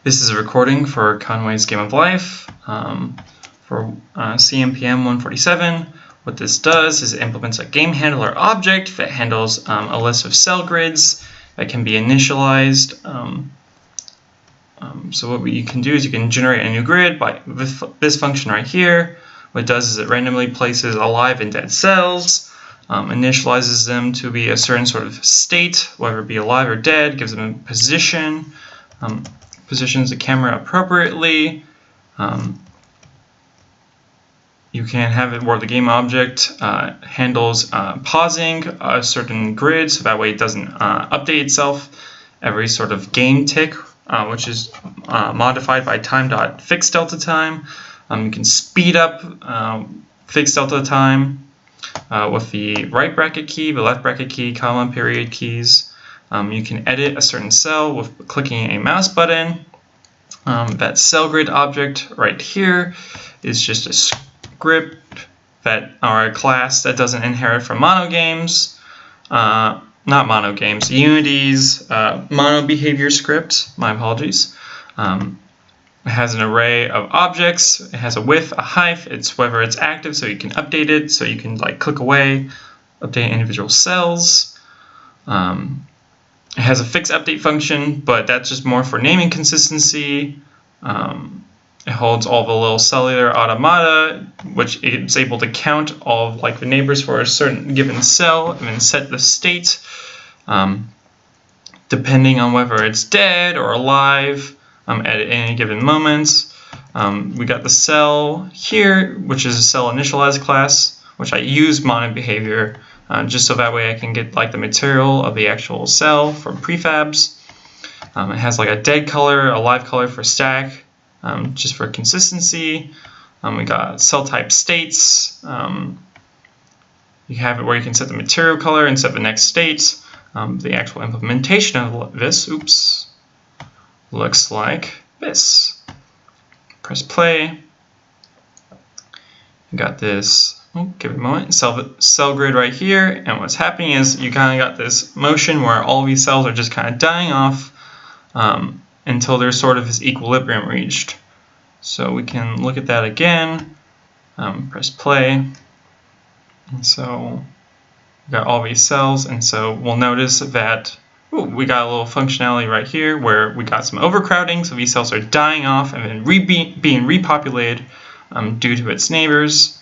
This is a recording for Conway's Game of Life for CMPM147. What this does is it implements a game handler object that handles a list of cell grids that can be initialized. So what you can do is you can generate a new grid by this function right here. What it does is it randomly places alive and dead cells, initializes them to be a certain sort of state, whether it be alive or dead, gives them a position, positions the camera appropriately. You can have it where the game object handles pausing a certain grid, so that way it doesn't update itself every sort of game tick, which is modified by time.fixed delta time. You can speed up fixed delta time with the right bracket key, the left bracket key, comma, period keys. You can edit a certain cell with clicking a mouse button. That cell grid object right here is just a script that, or a class that doesn't inherit from mono games. Not mono games, Unity's mono behavior script. My apologies. It has an array of objects. It has a with, a hyphen. It's whether it's active, so you can update it. So you can like click away, update individual cells. It has a fixed update function, but that's just more for naming consistency. It holds all the little cellular automata, which it's able to count all of like the neighbors for a certain given cell and then set the state depending on whether it's dead or alive at any given moment. We got the cell here, which is a cell initialize class, which I use mono behavior just so that way I can get like the material of the actual cell from prefabs. It has like a dead color, a live color for stack, just for consistency. We got cell type states. You have it where you can set the material color and set the next state. The actual implementation of this, looks like this. Press play. You got this. Give it a moment. Cell grid right here, and what's happening is you kind of got this motion where all these cells are just kind of dying off until there's sort of this equilibrium reached. So we can look at that again. Press play, and so we got all these cells, and so we'll notice that we got a little functionality right here where we got some overcrowding, so these cells are dying off and then being repopulated due to its neighbors.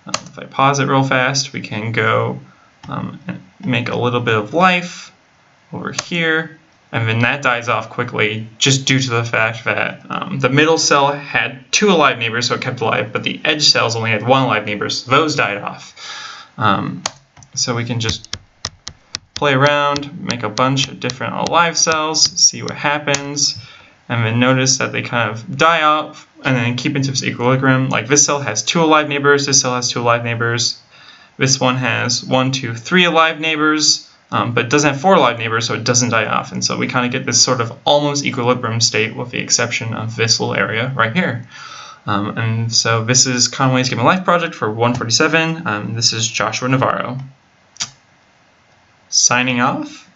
If I pause it real fast, we can go and make a little bit of life over here, and then that dies off quickly just due to the fact that the middle cell had 2 alive neighbors, so it kept alive, but the edge cells only had 1 alive neighbor, so those died off. So we can just play around, make a bunch of different alive cells, see what happens, and then notice that they kind of die off and then keep into this equilibrium. Like this cell has 2 alive neighbors, this cell has 2 alive neighbors, this one has 1, 2, 3 alive neighbors, but doesn't have 4 alive neighbors, so it doesn't die off. And so we kind of get this sort of almost equilibrium state with the exception of this little area right here. And so this is Conway's Game of Life project for 147. This is Joshua Navarro. Signing off.